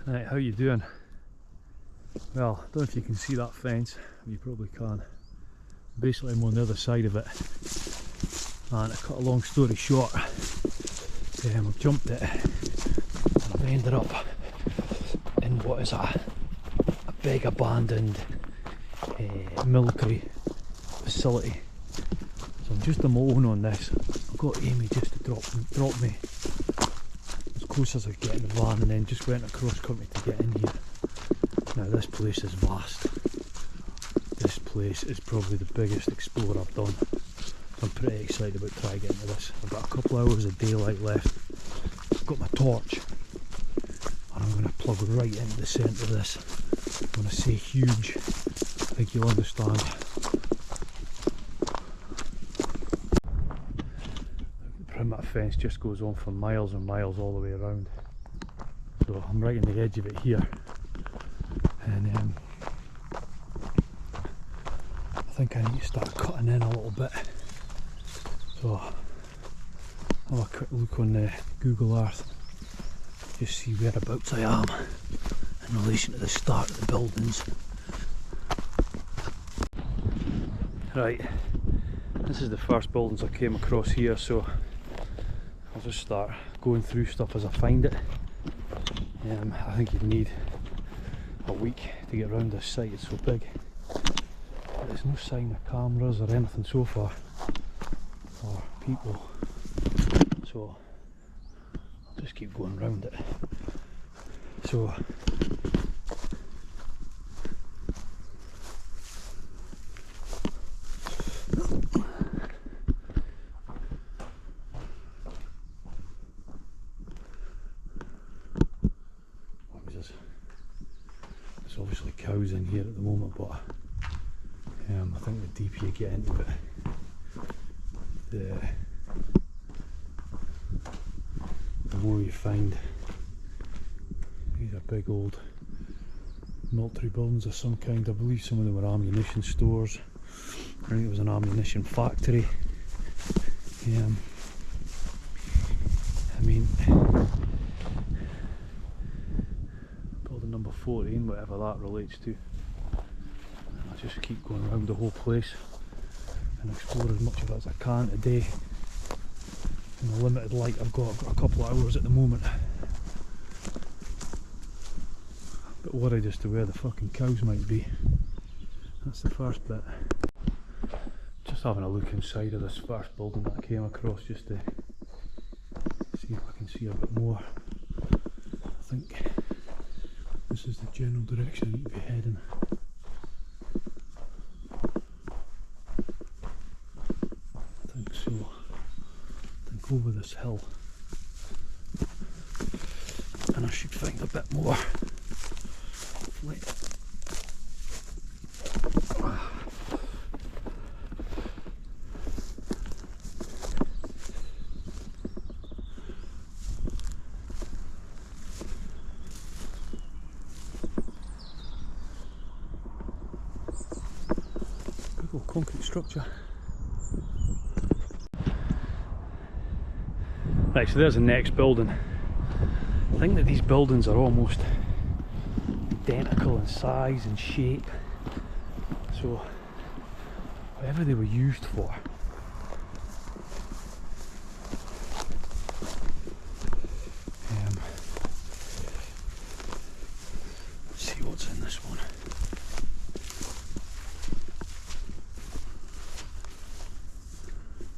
Right, how you doing? Well, I don't know if you can see that fence, you probably can. Basically I'm on the other side of it, and to cut a long story short, I've jumped it and I've ended up in what is a big abandoned military facility. So I'm just alone on this. I've got Amy just to drop me as close as I get in the van, and then just went across country to get in here. Now this place is vast. This place is probably the biggest explorer I've done. So I'm pretty excited about trying to get into this. I've got a couple of hours of daylight left. I've got my torch and I'm going to plug right into the centre of this. When I say huge, I think you'll understand. The perimeter fence just goes on for miles and miles all the way around. So I'm right on the edge of it here. And I think I need to start cutting in a little bit. So have a quick look on Google Earth, just see whereabouts I am in relation to the start of the buildings. Right, this is the first buildings I came across here, so I'll just start going through stuff as I find it. I think you'd need a week to get around this site, it's so big. But there's no sign of cameras or anything so far, or people, so I'll just keep going around it. So there's obviously cows in here at the moment, but I think the deeper you get into it, the more you find. These are big old military buildings of some kind. I believe some of them were ammunition stores. I think it was an ammunition factory. I mean, building number 14, whatever that relates to. And I'll just keep going around the whole place and explore as much of it as I can today. In the limited light I've got a couple of hours at the moment. But worried as to where the fucking cows might be. That's the first bit. Just having a look inside of this first building that I came across, just to see if I can see a bit more. I think this is the general direction I need to be heading. I think so. I think over this hill. And I should find a bit more. Hopefully. Concrete structure. Right, so there's the next building. I think that these buildings are almost identical in size and shape, so whatever they were used for. Let's see what's in this one.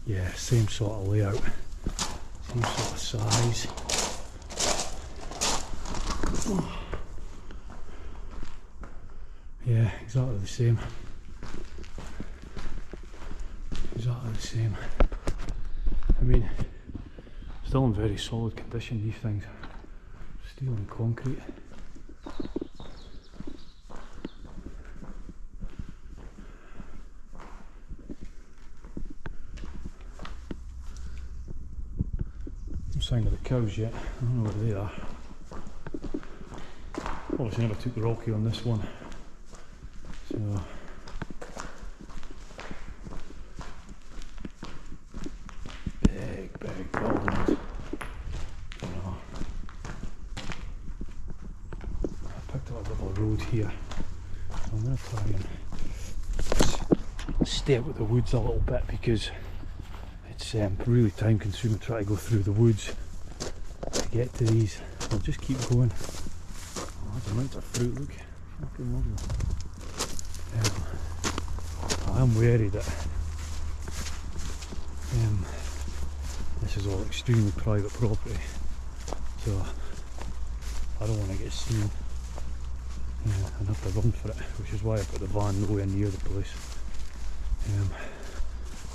Yeah, same sort of layout, same sort of size. Yeah, exactly the same. Exactly the same. I mean, still in very solid condition, these things. Steel and concrete. Sign of the cows yet, I don't know where they are. Obviously never took the Rocky on this one, so big buildings. road here. So I'm going to try and stay out with the woods a little bit, because it's really time consuming trying to go through the woods to get to these. I'll just keep going. Oh, that's amounts of fruit, look. Fucking lovely. I am wary that this is all extremely private property, so I don't want to get seen and have to run for it, which is why I put the van nowhere near the place.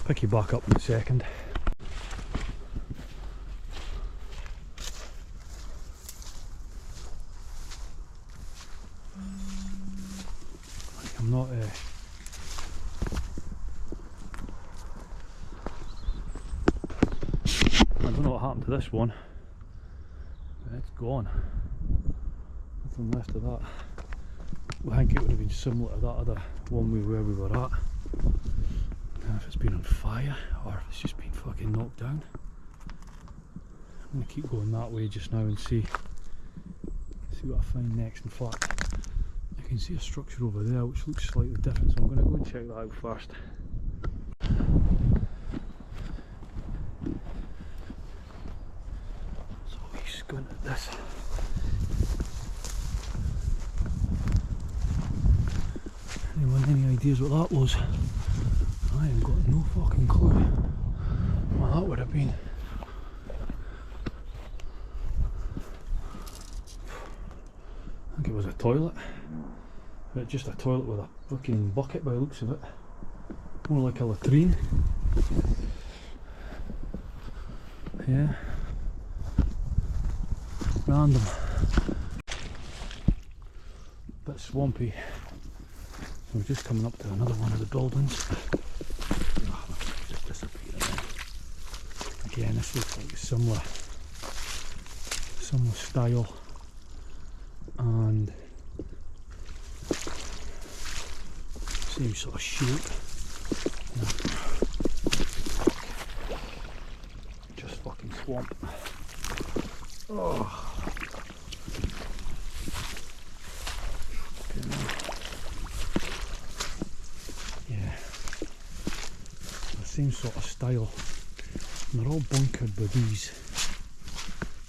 Pick you back up in a second. I'm not I don't know what happened to this one. It's gone. Nothing left of that. I think it would have been similar to that other one where we were at. I don't know if it's been on fire or if it's just been fucking knocked down. I'm going to keep going that way just now and see what I find next. In fact, I can see a structure over there which looks slightly different, so I'm going to go and check that out first. So he's going at this. Anyone any ideas what that was? I ain't got no fucking clue what that would have been. I think it was a toilet. But just a toilet with a fucking bucket by the looks of it. More like a latrine. Yeah. Random. Bit swampy. We're just coming up to another one of the buildings. Just disappeared. Again, this looks like similar style and same sort of shape. Just fucking swamp. Oh. Same sort of style, and they're all bunkered by these,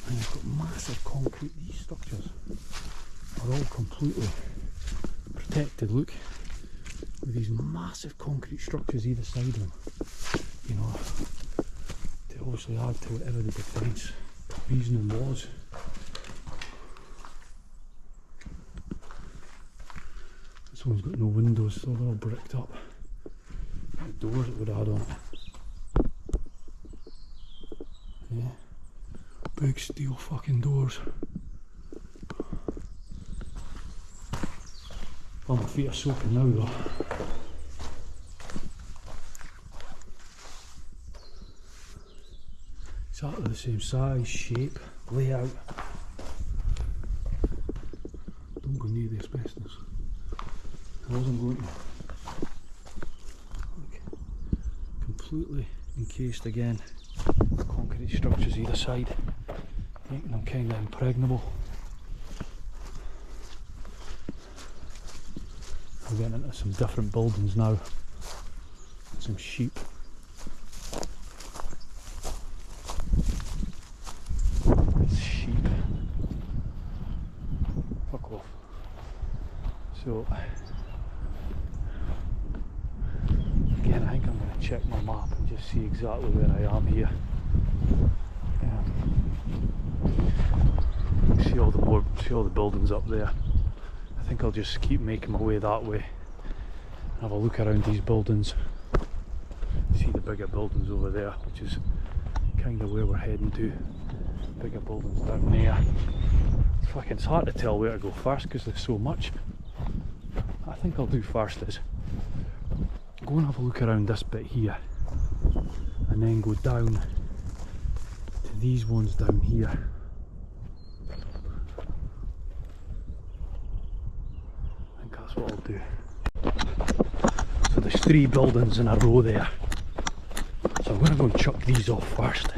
and they've got massive concrete. These structures are all completely protected, look, with these massive concrete structures either side of them, you know, to obviously add to whatever the defence reasoning was. This one's got no windows, so they're all bricked up. Doors it would add on it. Yeah. Big steel fucking doors. Well, my feet are soaking now though. Exactly the same size, shape, layout. Don't go near the asbestos. I wasn't going to. Completely encased again, concrete structures either side, making them kind of impregnable. We're getting into some different buildings now, some sheep. It's sheep. Fuck off. So again, I think I'm going to check my map and just see exactly where I am here. See all the buildings up there. I think I'll just keep making my way that way. Have a look around these buildings. See the bigger buildings over there, which is kind of where we're heading to. Bigger buildings down there. It's hard to tell where to go first because there's so much. I think I'll do first is go and have a look around this bit here, and then go down to these ones down here. I think that's what I'll do. So there's 3 buildings in a row there. So I'm going to go and chuck these off first.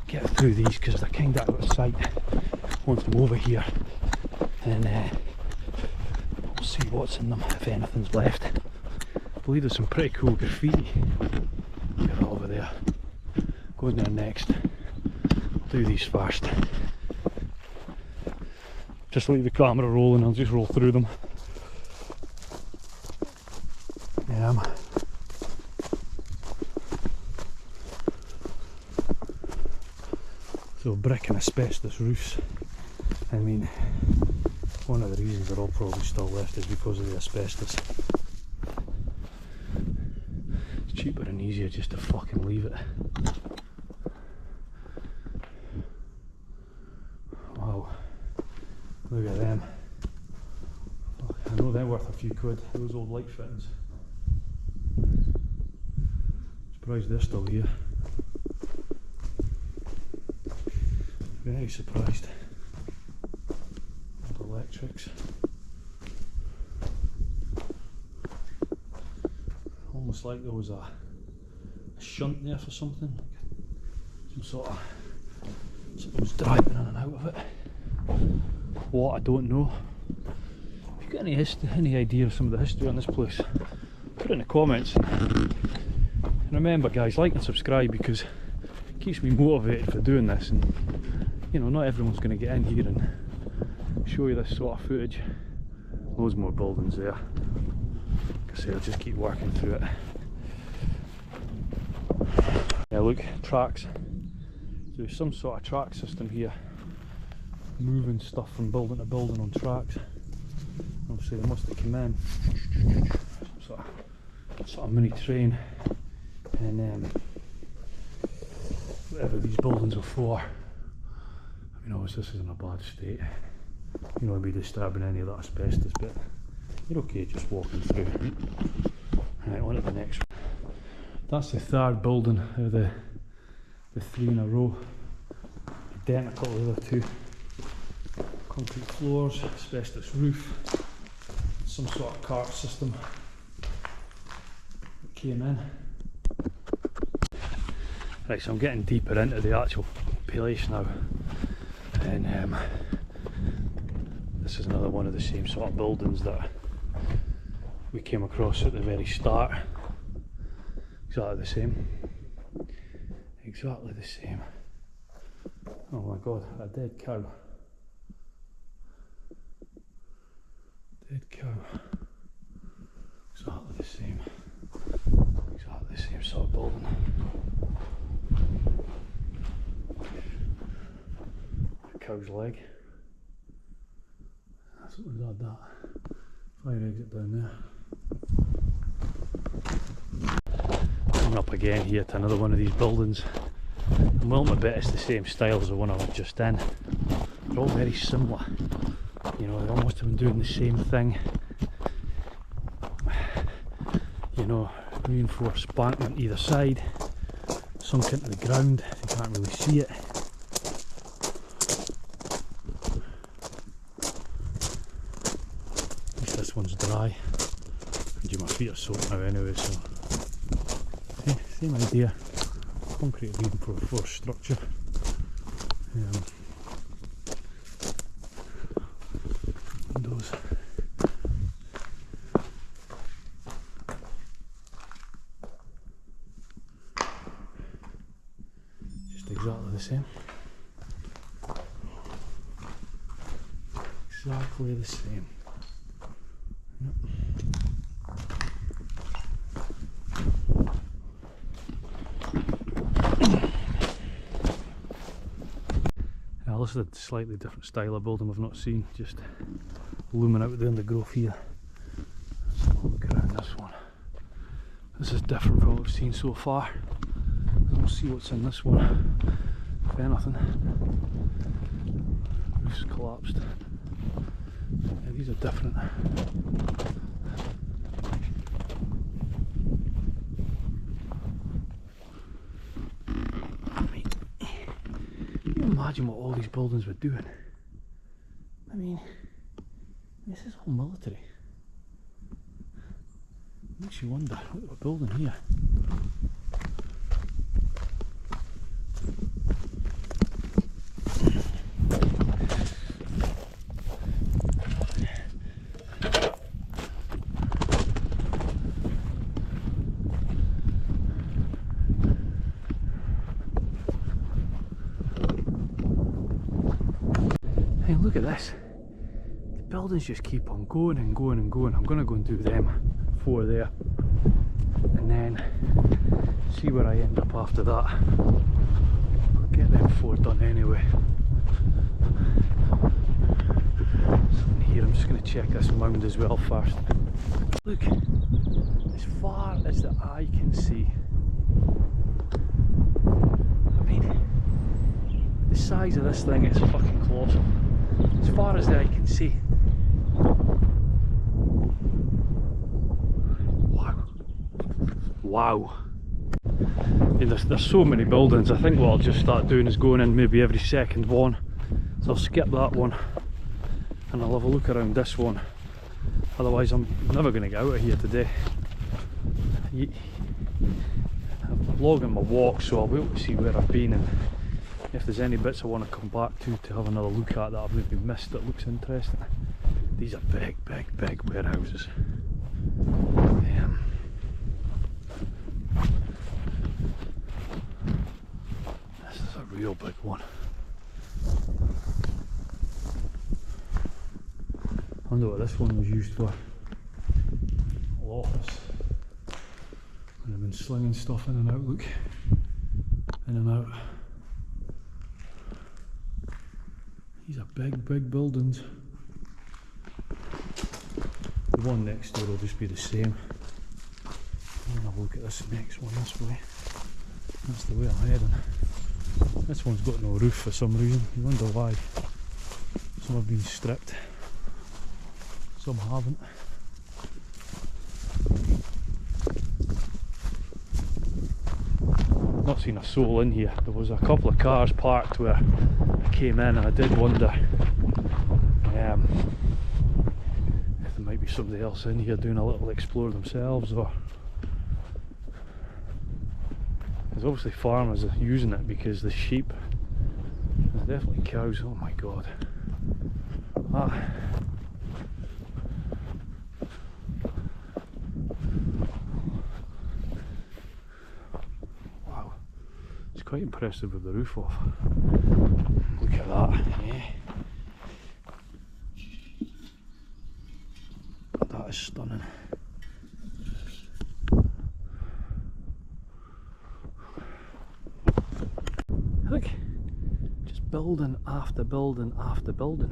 Get through these because they're kind of out of sight once I'm over here. And See what's in them, if anything's left. I believe there's some pretty cool graffiti. Look at that over there. Going there next. I'll do these first. Just leave the camera rolling, I'll just roll through them. So brick and asbestos roofs. I mean, one of the reasons they're all probably still left is because of the asbestos. It's cheaper and easier just to fucking leave it. Wow, look at them. I know they're worth a few quid, those old light fittings. Surprised they're still here. Very surprised. Old electrics. Almost like there was a shunt there for something. Some sort of something was driving in and out of it. What, I don't know. If you've got any idea of some of the history on this place, put it in the comments. And remember guys, like and subscribe, because it keeps me motivated for doing this, and you know, not everyone's going to get in here and show you this sort of footage. Loads more buildings there. Like I say, I'll just keep working through it. Yeah, look, tracks. There's some sort of track system here, moving stuff from building to building on tracks. Obviously they must have come in some sort of mini train, and whatever these buildings are for. I mean, obviously this is in a bad state. You don't want to be disturbing any of that asbestos, but you're okay just walking through. Right, on to the next one. That's the third building out of the three in a row. Identical to the other two. Concrete floors, asbestos roof, some sort of cart system that came in. Right, so I'm getting deeper into the actual place now, and this is another one of the same sort of buildings that we came across at the very start. Exactly the same. Exactly the same. Oh my god, a dead cow. Dead cow. Exactly the same. Exactly the same sort of building. A cow's leg. That's what we've had that. Fire exit down there. Coming up again here to another one of these buildings. And well, I bet it's the same style as the one I was just in. They're all very similar. You know, they almost have been doing the same thing. You know, reinforced embankment either side, sunk into the ground, you can't really see it. At least this one's dry. My feet are soaked now anyway, so same idea. Concrete reinforced structure. Windows. Just exactly the same. Exactly the same. Yep. This is a slightly different style of building we've not seen, just looming out there in the growth here. Let's have a look around this one. This is different from what we've seen so far. We'll see what's in this one, if anything. Roof's collapsed. Yeah, these are different. Imagine what all these buildings were doing. I mean, this is all military. Makes you wonder what we're building here. Hey, look at this. The buildings just keep on going and going and going. I'm going to go and do them 4 there. And then see where I end up after that. I'll get them 4 done anyway. Something here, I'm just going to check this mound as well first. Look, as far as the eye can see. I mean, the size of this thing is fucking colossal. As far as the eye can see. Wow. Wow. I mean, there's so many buildings. I think what I'll just start doing is going in maybe every second one. So I'll skip that one and I'll have a look around this one. Otherwise I'm never going to get out of here today. I'm vlogging my walk, so I'll be able to see where I've been, and if there's any bits I want to come back to have another look at that I've maybe missed that looks interesting. These are big, big, big warehouses. This is a real big one. I wonder what this one was used for. Office. And I've been slinging stuff in and out, look. In and out. These are big, big buildings. The one next door will just be the same. I'm gonna have a look at this next one this way. That's the way I'm heading. This one's got no roof for some reason. You wonder why. Some have been stripped. Some haven't. Not seen a soul in here. There was a couple of cars parked where I came in, and I did wonder if there might be somebody else in here doing a little explore themselves, or there's obviously farmers using it because the sheep, there's definitely cows. Oh my god. Quite impressive with the roof off. Look at that, yeah. That is stunning. Look, just building after building after building.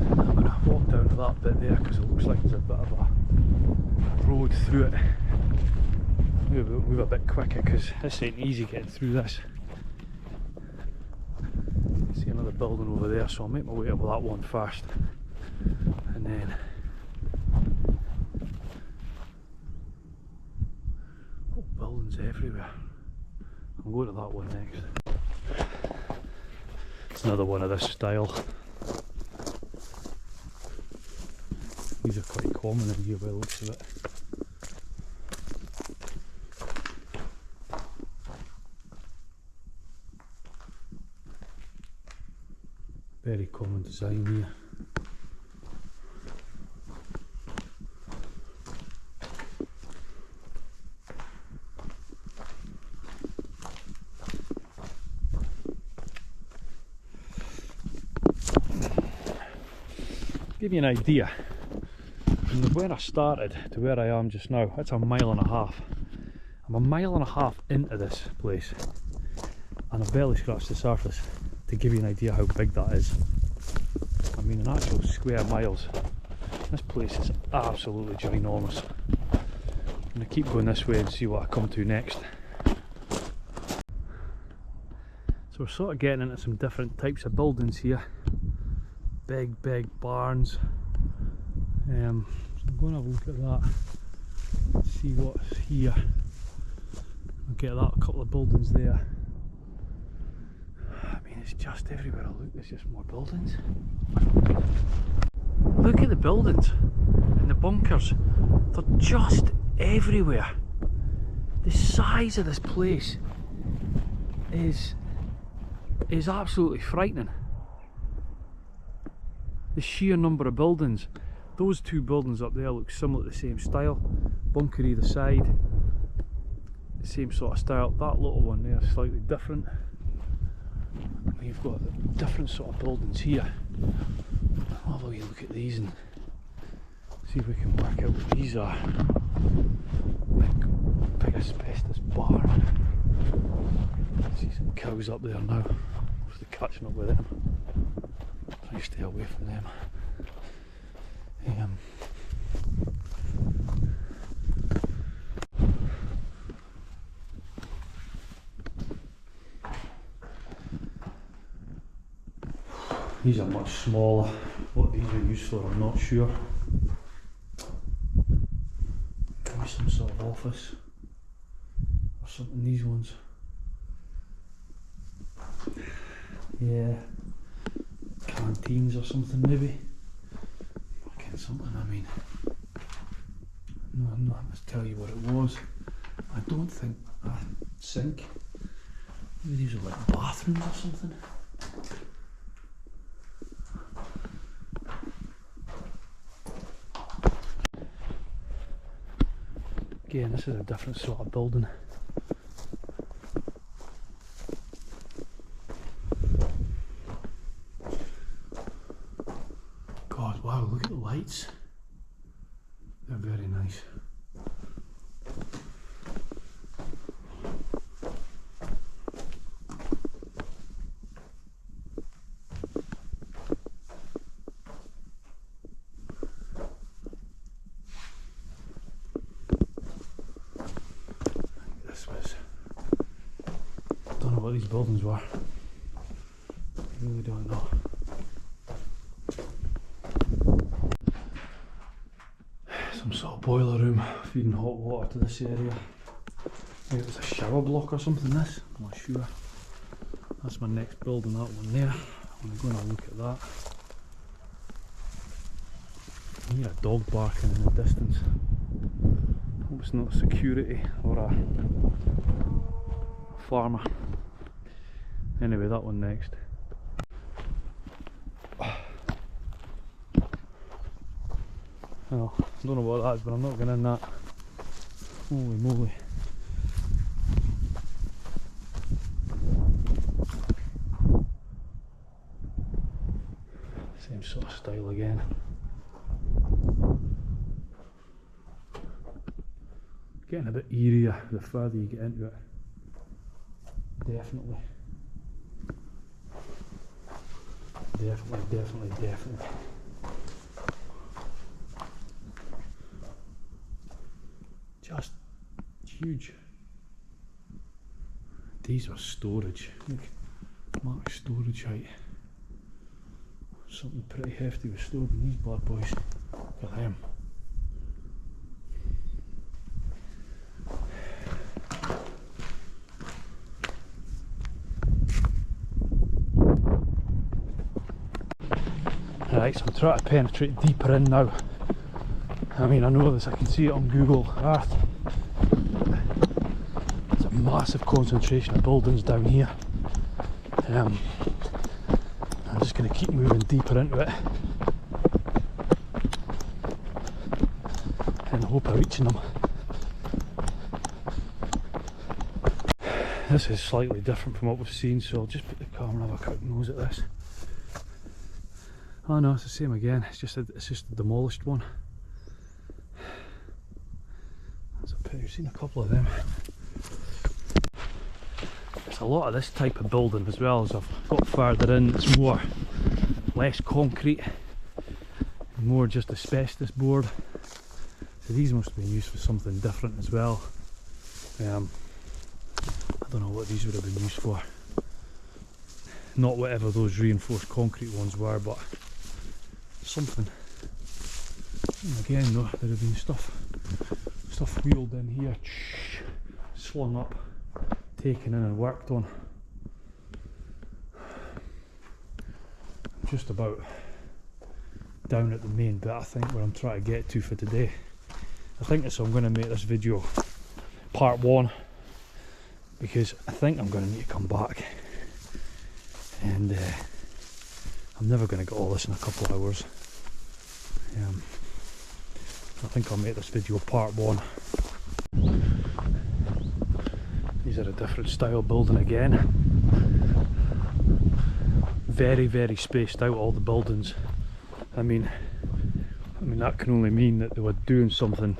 I'm going to walk down to that bit there because it looks like there's a bit of a road through it. Move a bit quicker because this ain't easy getting through this. See another building over there, so I'll make my way up that one first, and then buildings everywhere. I'll go to that one next. It's another one of this style. These are quite common in here by the looks of it. Very common design here. Give you an idea, from where I started to where I am just now, that's 1.5 miles. I'm 1.5 miles into this place, and I've barely scratched the surface. To give you an idea how big that is. I mean, in actual square miles, this place is absolutely ginormous. I'm going to keep going this way and see what I come to next. So we're sort of getting into some different types of buildings here. Big, big barns. So I'm going to have a look at that, see what's here. I'll get that, a couple of buildings there. It's just everywhere I look, there's just more buildings. Look at the buildings and the bunkers. They're just everywhere. The size of this place is absolutely frightening. The sheer number of buildings. Those 2 buildings up there look similar to the same style. Bunker either side. The same sort of style. That little one there is slightly different. when you've got different sort of buildings here. I'll have a wee look at these and see if we can work out what these are. Big asbestos barn. See some cows up there now. Obviously catching up with them. Try to stay away from them. These are much smaller. What these are used for, I'm not sure. Maybe some sort of office or something. These ones. Yeah, canteens or something maybe. Fucking something. I mean, no, I'm not going to tell you what it was. I don't think a sink. Maybe these are like bathrooms or something. Again, this is a different sort of building. God, wow, look at the lights. They're very nice. Don't know what these buildings were. I really don't know. Some sort of boiler room feeding hot water to this area. Maybe it was a shower block or something. This, I'm not sure. That's my next building, that one there. I'm going to look at that. I hear a dog barking in the distance. Hope it's not security or a farmer. Anyway, that one next. Well, I don't know what that is, but I'm not going in that. Holy moly. Same sort of style again. Getting a bit eerier the further you get into it. Definitely. Definitely. Just huge. These are storage. Look, max storage height. Something pretty hefty was stored in these bad boys. Look at them. Right, so I'm trying to penetrate deeper in now. I mean, I know this, I can see it on Google Earth. There's a massive concentration of buildings down here. I'm just going to keep moving deeper into it in the hope of reaching them. This is slightly different from what we've seen, so I'll just put the camera and have a quick nose at this. Oh no, it's the same again. It's just a demolished one. That's a pity. I've seen a couple of them. It's a lot of this type of building as well. As I've got further in, it's less concrete, more just asbestos board. So these must have been used for something different as well. I don't know what these would have been used for. Not whatever those reinforced concrete ones were, but something. And again though, there have been stuff wheeled in here, slung up, taken in and worked on. Just about down at the main bit, I think, where I'm trying to get to for today. I think so. I'm going to make this video part 1 because I think I'm going to need to come back, and I'm never going to get all this in a couple of hours. I think I'll make this video part 1. These are a different style building again. very, very spaced out, all the buildings. I mean that can only mean that they were doing something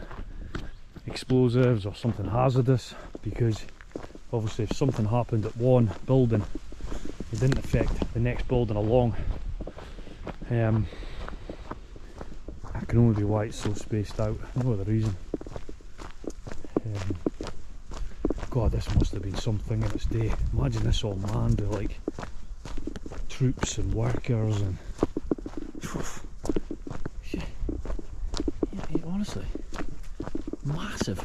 explosives or something hazardous, because obviously if something happened at one building, it didn't affect the next building along. That can only be why it's so spaced out, no other reason. God, this must have been something in its day. Imagine this all manned with like troops and workers and yeah, honestly, massive.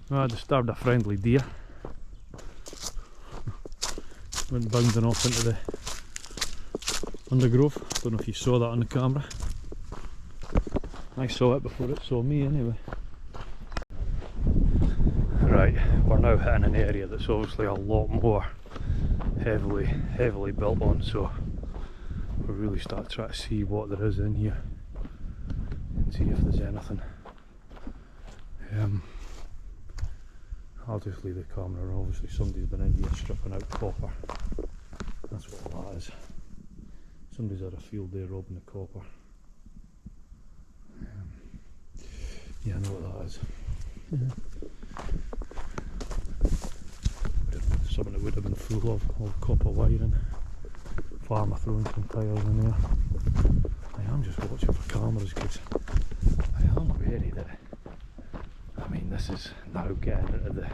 I disturbed a friendly deer. Went bounding off into the undergrowth. Don't know if you saw that on the camera. I saw it before it saw me anyway. Right, we're now hitting an area that's obviously a lot more heavily built on, so we'll really start trying to see what there is in here and see if there's anything. I'll just leave the camera on. Obviously somebody's been in here stripping out copper. That's what that is. Somebody's had a field day robbing the copper. Yeah, I know what that is. Something that would have been full of all copper wiring. Farmer throwing some tyres in there. I am just watching for cameras because I am wary that, I mean, this is now getting into the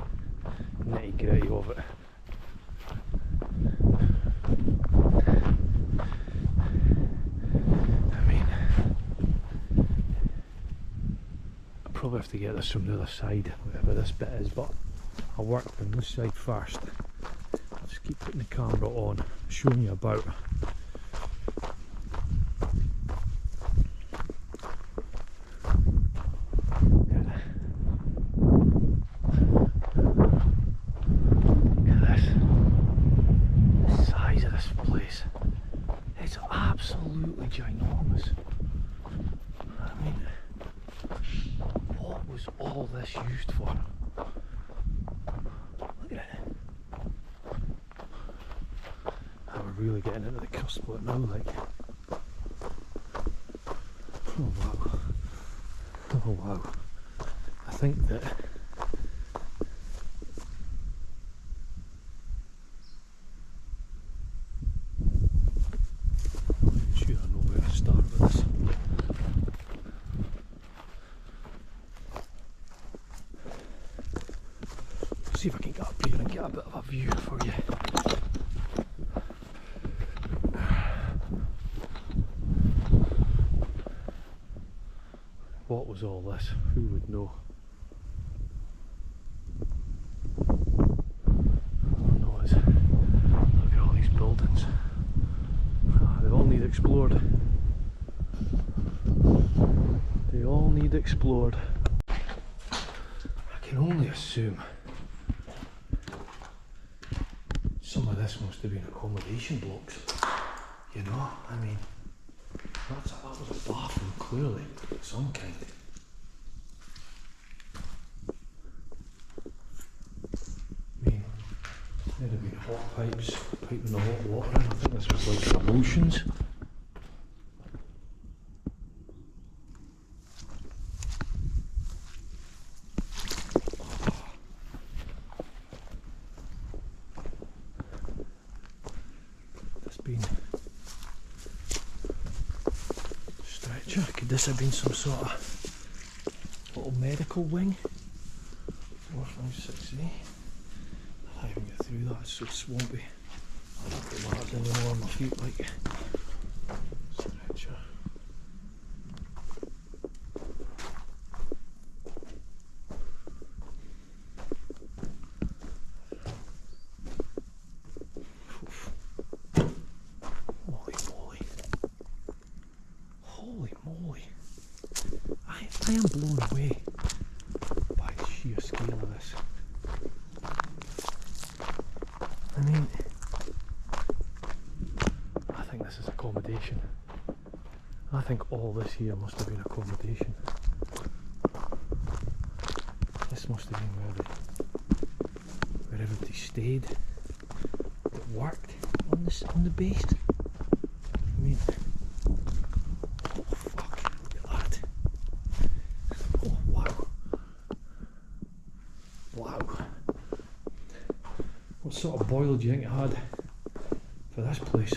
nitty gritty of it. I mean, I probably have to get this from the other side, whatever this bit is, but I'll work from this side first. I'll just keep putting the camera on, showing you about. Absolutely ginormous. I mean, what was all this used for? Look at it. And we're really getting into the cusp of it now, like. Oh wow. Oh wow. I think that see if I can get up here and get a bit of a view for you. What was all this? Who would know? All I know is, look at all these buildings. They all need explored. They all need explored. I can only assume some of this must have been accommodation blocks, you know, I mean, that was a bathroom, clearly, of some kind. I mean, there'd have been hot pipes, piping the hot water in. I think this was like an emotions. Stretcher, could this have been some sort of little medical wing? 456A. I can't even get through that, it's so swampy. I don't get ladders anymore on my feet, like. Stretcher. I am blown away by the sheer scale of this. I mean, I think this is accommodation. I think all this here must have been accommodation. This must have been where everybody stayed. worked on this, on the base. I mean, oh fuck, look at that. Oh wow. Wow. What sort of boiler do you think it had for this place?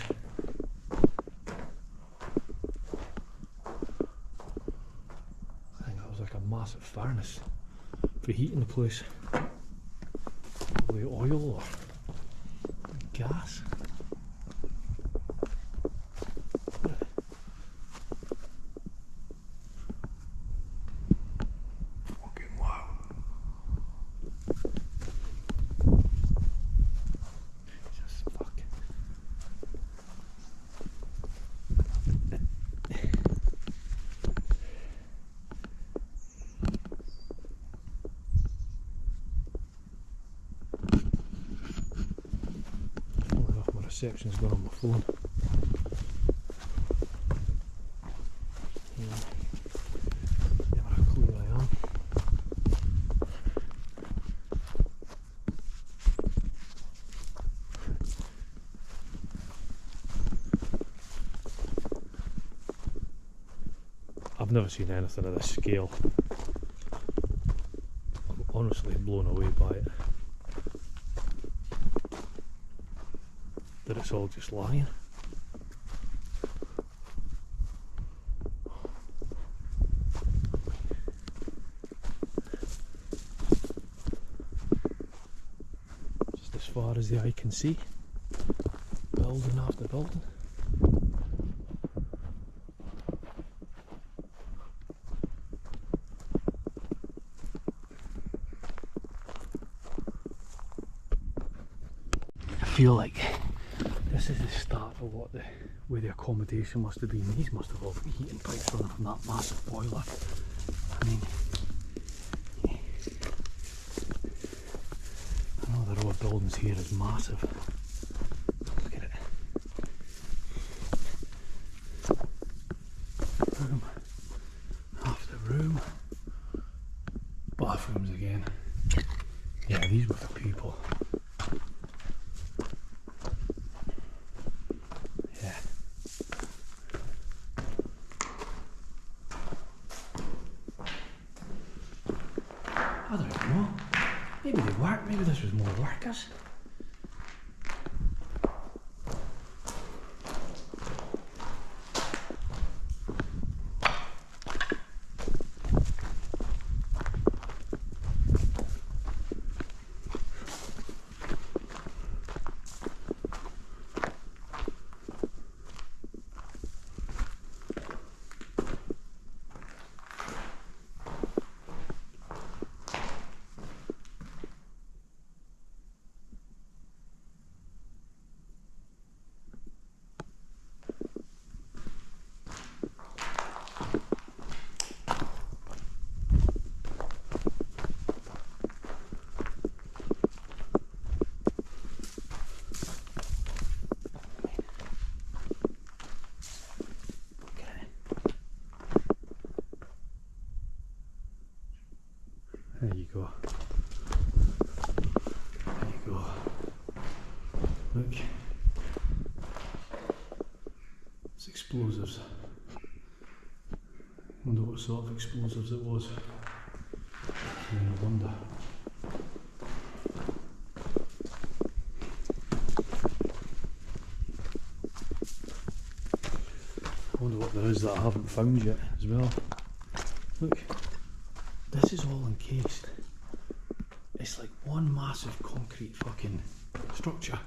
I think that was like a massive furnace for heating the place. Probably oil or gas. Fucking wow. Just fuck. Funnily enough, my reception's gone on my phone. Never a clue where I am. I've never seen anything of this scale. I'm honestly blown away by it. That it's all just lying. Just as far as the eye can see. Building after building. I feel like this is the start of what where the accommodation must have been. These must have all been heating pipes running from that massive boiler. I mean, I know the row of buildings here is massive. Look at it. Room after room. Bathrooms again. Yeah, these were for people. I don't know. Maybe they worked, maybe this was more workers. There you go. There you go. Look. It's explosives. I wonder what sort of explosives it was. I wonder. I wonder what there is that I haven't found yet as well. Look. This is all encased. It's like one massive concrete fucking structure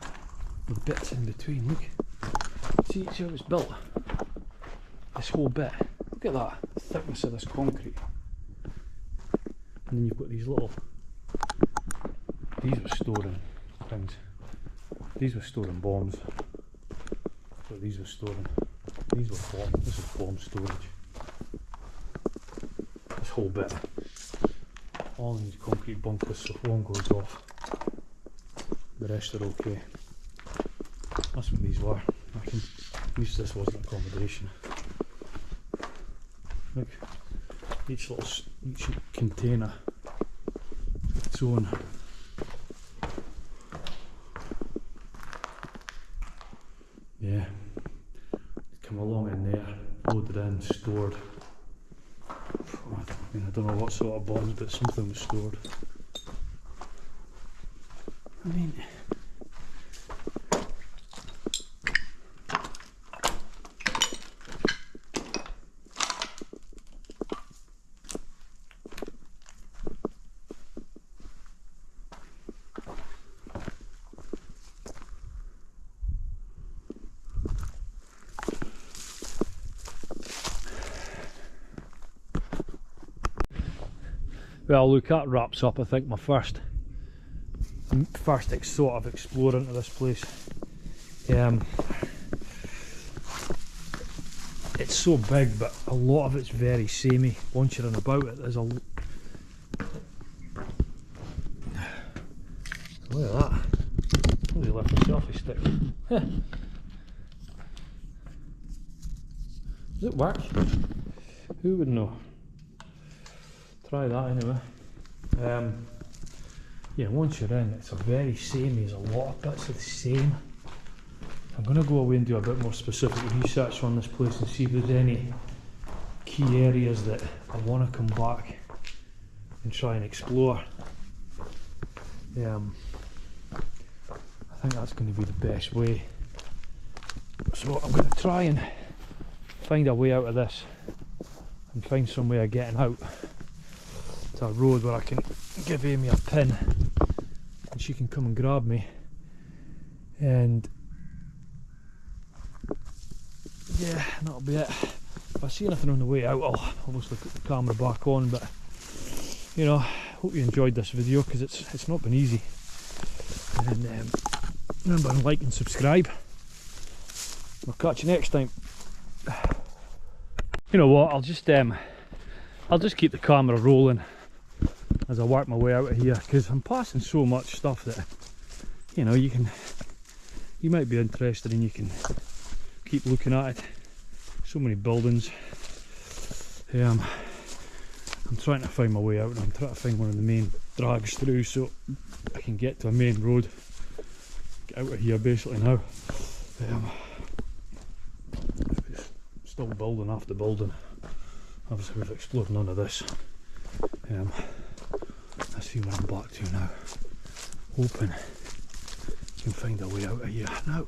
with bits in between. Look. See how it's built? This whole bit. Look at that. The thickness of this concrete. And then you've got these little... These were storing things. These were storing bombs. But these were storing... These were bombs. This is bomb storage. This whole bit. All these concrete bunkers, so if one goes off, the rest are okay. That's what these were. At least this wasn't accommodation. Look, each container, its own Yeah, come along in there, loaded in, stored. I don't know what sort of bombs, but something was stored. I mean, well, look, that wraps up, I think, my first sort of explore into this place. It's so big, but a lot of it's very samey. Once you're in about it, there's a look at that. Really left a selfie stick. Does it work? Who would know? Try that anyway. Yeah, once you're in, it's a very samey. There's a lot of bits of the same. I'm going to go away and do a bit more specific research on this place and see if there's any key areas that I want to come back and try and explore. I think that's going to be the best way. So I'm going to try and find a way out of this and find some way of getting out to a road where I can give Amy a pin and she can come and grab me. And yeah, that'll be it. If I see anything on the way out, I'll obviously put the camera back on, but you know, hope you enjoyed this video, because it's not been easy. And remember to like and subscribe. I'll catch you next time. You know what, I'll just keep the camera rolling as I work my way out of here, because I'm passing so much stuff that, you know, you might be interested and you can keep looking at it. So many buildings. I'm trying to find my way out, and I'm trying to find one of the main drags through so I can get to a main road. Get out of here basically now. It's still building after building. Obviously we've explored none of this. Let's see where I'm back to now. Hoping I can find a way out of here now.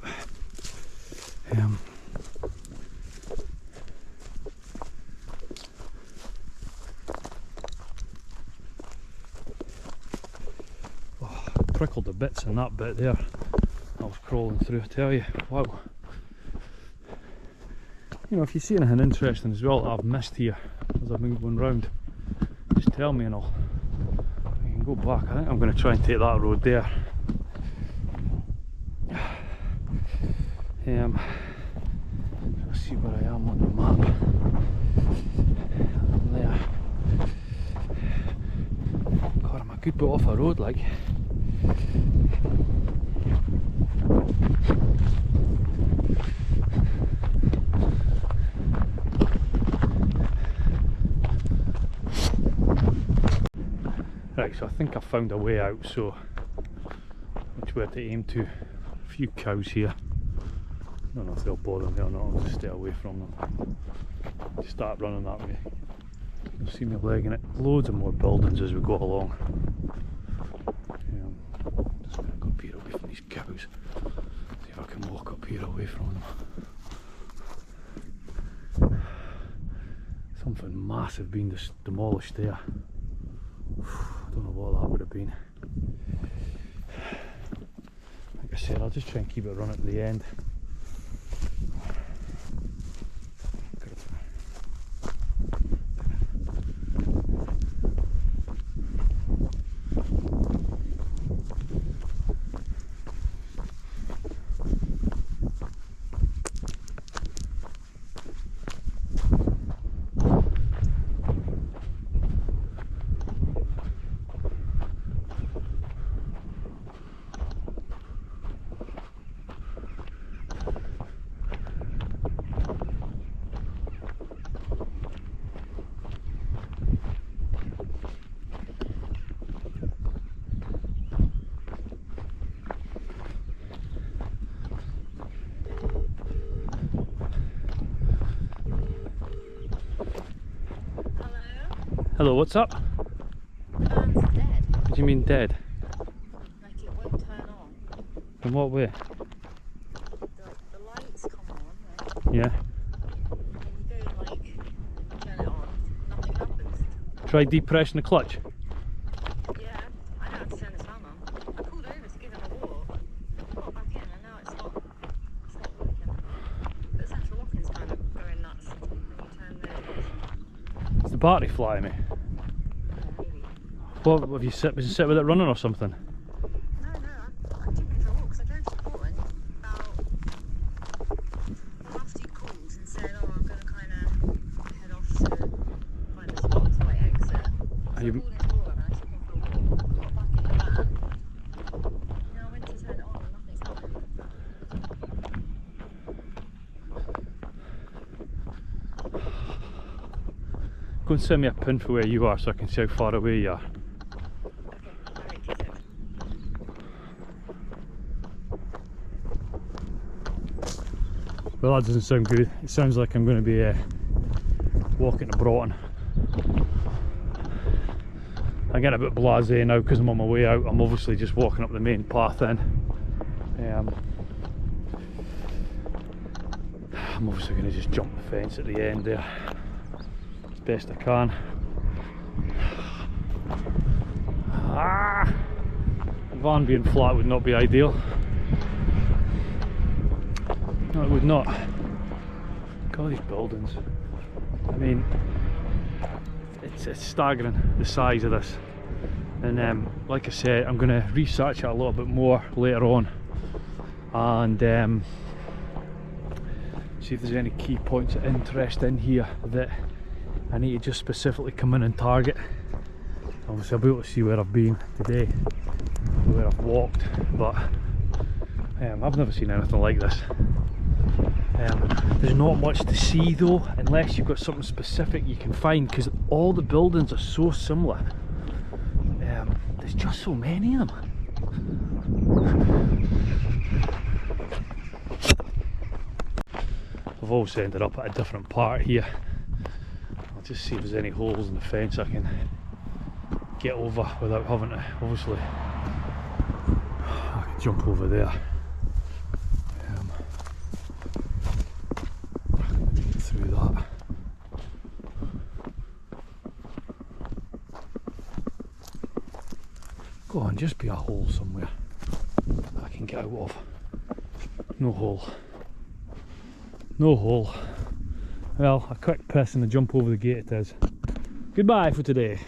Prickled the bits in that bit there. I was crawling through, I tell you. Wow. You know, if you see anything interesting as well that I've missed here as I've been going round, just tell me and I can go back. I think I'm going to try and take that road there. Let's see where I am on the map. I'm there. God, I'm a good bit off a road, like. Right, so I think I found a way out, so which way to aim to. A few cows here. I don't know if they'll bother me or not, I'll just stay away from them. Just start running that way. You'll see me legging it. Loads of more buildings as we go along. Just going to go up here away from these cows. See if I can walk up here away from them. Something massive being demolished there. I don't know what that would have been. Like I said, I'll just try and keep it running to the end. Hello, what's up? It's dead. What do you mean dead? Like it won't turn on. In what way? The lights come on, right? Yeah. And you go like turn it on, nothing happens. Try depressing the clutch. Yeah, I know how to turn the fan on. I pulled over to give him a walk, got back in, and now it's not working. But central locking's kind of going nuts when you turn those. Is the battery flying me? Yeah, maybe. What have you sit? Was you sit with it running or something? No, I took him for a walk because I drove to Portland about after you called and said, oh, I'm going to kind of head off to find a spot to like exit. So I You- called his door and I took him for a walk, got back in the van. Now I went to turn it on and nothing's happening. Go and send me a pin for where you are so I can see how far away you are. Okay, alright, 2 seconds. Well, that doesn't sound good. It sounds like I'm going to be walking to Broughton. I'm getting a bit blasé now because I'm on my way out. I'm obviously just walking up the main path then. I'm obviously going to just jump the fence at the end there as best I can. The van being flat would not be ideal. No, it would not. Look at all these buildings. I mean, it's staggering the size of this. And like I said, I'm going to research it a little bit more later on and see if there's any key points of interest in here that I need to just specifically come in and target. Obviously I'll be able to see where I've been today, where I've walked, but I've never seen anything like this. There's not much to see though, unless you've got something specific you can find, because all the buildings are so similar. There's just so many of them. I've always ended up at a different part here. I'll just see if there's any holes in the fence I can get over without having to, obviously. I could jump over there. Get through that. Go on, just be a hole somewhere I can get out of. No hole. No hole. Well, a quick piss and a jump over the gate it is. Goodbye for today.